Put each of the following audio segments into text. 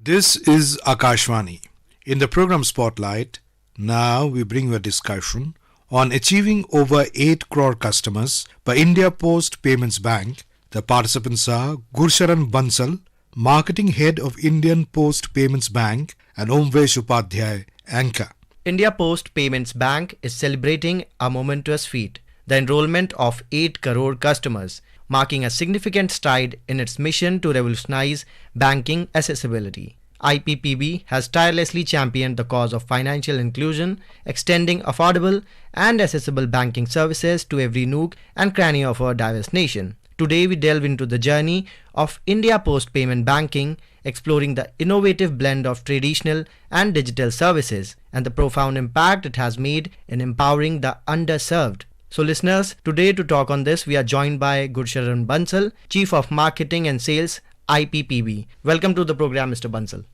This is Akashvani. In the program Spotlight, now we bring you a discussion on achieving over 8 crore customers by India Post Payments Bank. The participants are Gursharan Bansal, Marketing Head of Indian Post Payments Bank, and Omvesh Upadhyay, Anchor. India Post Payments Bank is celebrating a momentous feat, the enrollment of 8 crore customers, marking a significant stride in its mission to revolutionize banking accessibility. IPPB has tirelessly championed the cause of financial inclusion, extending affordable and accessible banking services to every nook and cranny of our diverse nation. Today we delve into the journey of India Post Payment Banking, exploring the innovative blend of traditional and digital services and the profound impact it has made in empowering the underserved. So listeners, today to talk on this, we are joined by Gursharan Bansal, Chief of Marketing and Sales, IPPB. Welcome to the program, Mr. Bansal.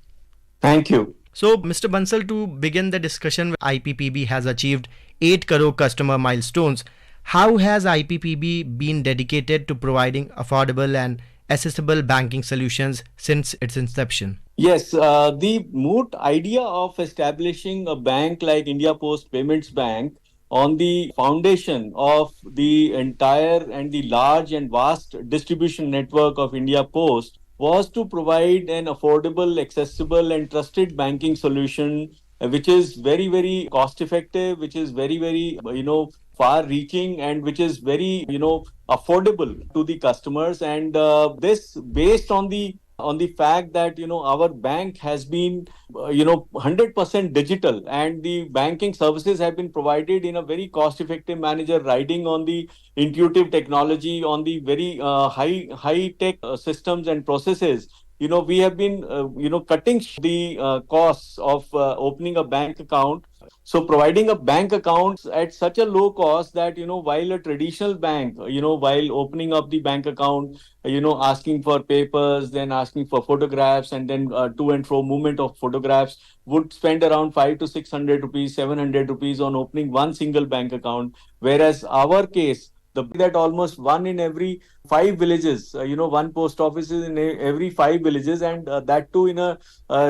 Thank you. So, Mr. Bansal, to begin the discussion, IPPB has achieved 8 crore customer milestones. How has IPPB been dedicated to providing affordable and accessible banking solutions since its inception? Yes, the moot idea of establishing a bank like India Post Payments Bank on the foundation of the entire and the large and vast distribution network of India Post was to provide an affordable, accessible, and trusted banking solution, which is very, very cost effective, which is very, very, far reaching, and which is very, affordable to the customers. And this based on the fact that our bank has been 100% digital, and the banking services have been provided in a very cost effective manner, riding on the intuitive technology, on the very high tech systems and processes. We have been cutting the costs of opening a bank account. So providing a bank account at such a low cost that, while a traditional bank, while opening up the bank account, asking for papers, then asking for photographs, and then to and fro movement of photographs, would spend around 5 to 600 rupees, 700 rupees on opening one single bank account. Whereas our case, that almost one in every 5 villages, one post office is in every 5 villages, and that too in a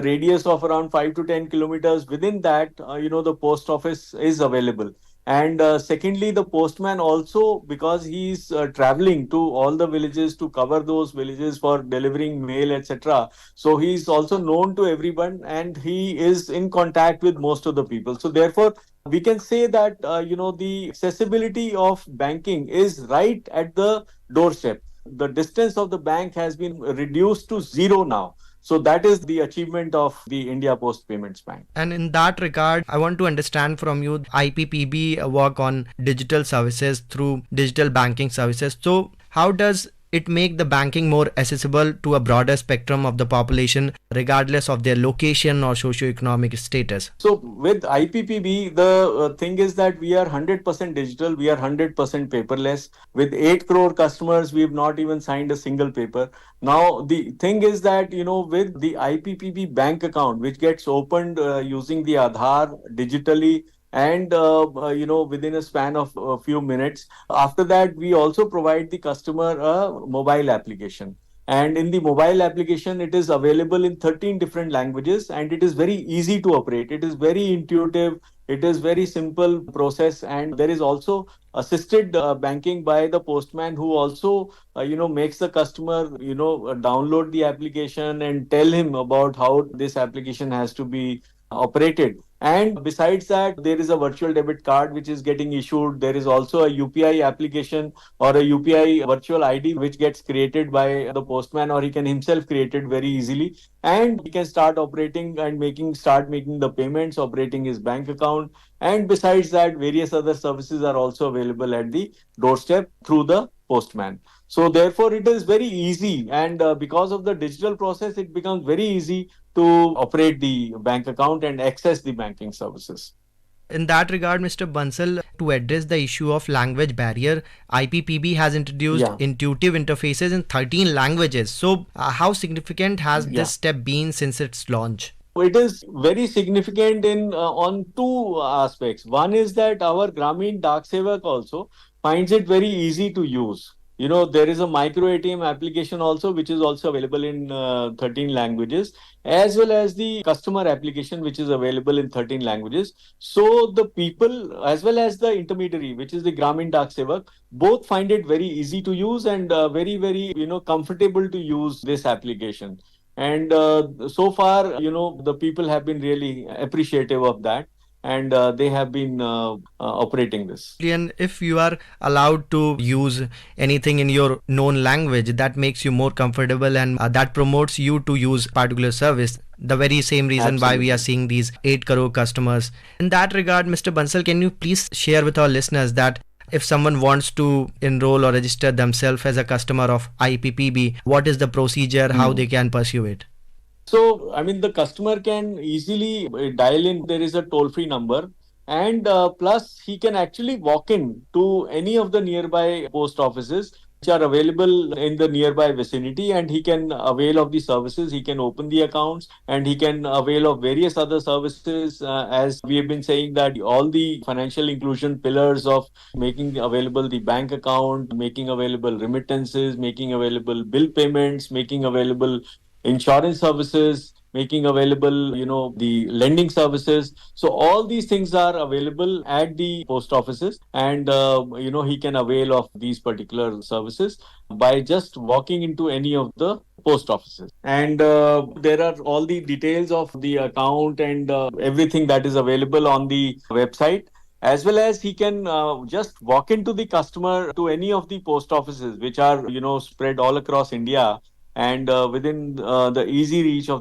radius of around 5 to 10 kilometers. Within that, the post office is available. And secondly, the postman also, because he's traveling to all the villages to cover those villages for delivering mail, etc. So he's also known to everyone, and he is in contact with most of the people. So therefore, we can say that the accessibility of banking is right at the doorstep. The distance of the bank has been reduced to zero now. So that is the achievement of the India Post Payments Bank. And in that regard, I want to understand from you, IPPB work on digital services through digital banking services. So how does it make the banking more accessible to a broader spectrum of the population, regardless of their location or socioeconomic status? So with IPPB, the thing is that we are 100% digital, we are 100% paperless. With 8 crore customers, we have not even signed a single paper. Now, the thing is that, with the IPPB bank account, which gets opened using the Aadhaar digitally, and within a span of a few minutes. After that, we also provide the customer a mobile application. And in the mobile application, it is available in 13 different languages, and it is very easy to operate. It is very intuitive. It is very simple process, and there is also assisted banking by the postman, who also makes the customer download the application and tell him about how this application has to be operated. And besides that, there is a virtual debit card which is getting issued. There is also a UPI application or a UPI virtual ID which gets created by the postman, or he can himself create it very easily. And he can start operating and start making the payments, operating his bank account. And besides that, various other services are also available at the doorstep through the postman. So therefore, it is very easy. And because of the digital process, it becomes very easy to operate the bank account and access the banking services. In that regard, Mr. Bansal, to address the issue of language barrier, IPPB has introduced intuitive interfaces in 13 languages. So how significant has this step been since its launch? It is very significant in on two aspects. One is that our Grameen Dak Sevak also finds it very easy to use. There is a micro ATM application also, which is also available in 13 languages, as well as the customer application, which is available in 13 languages. So the people, as well as the intermediary, which is the Gramin Dak Sevak, both find it very easy to use and very, very, comfortable to use this application. And so far, the people have been really appreciative of that, and they have been operating this. And if you are allowed to use anything in your known language, that makes you more comfortable, and that promotes you to use particular service. The very same reason why we are Absolutely. seeing these 8 crore customers. In that regard, Mr. Bansal, can you please share with our listeners that if someone wants to enroll or register themselves as a customer of IPPB, what is the procedure, how they can pursue it? So, I mean, the customer can easily dial in. There is a toll-free number, and plus he can actually walk in to any of the nearby post offices which are available in the nearby vicinity, and he can avail of the services. He can open the accounts, and he can avail of various other services. As we have been saying, that all the financial inclusion pillars of making available the bank account, making available remittances, making available bill payments, making available insurance services, making available, the lending services. So all these things are available at the post offices, and he can avail of these particular services by just walking into any of the post offices. And there are all the details of the account and everything that is available on the website, as well as he can just walk into the customer to any of the post offices which are spread all across India, and within the easy reach of the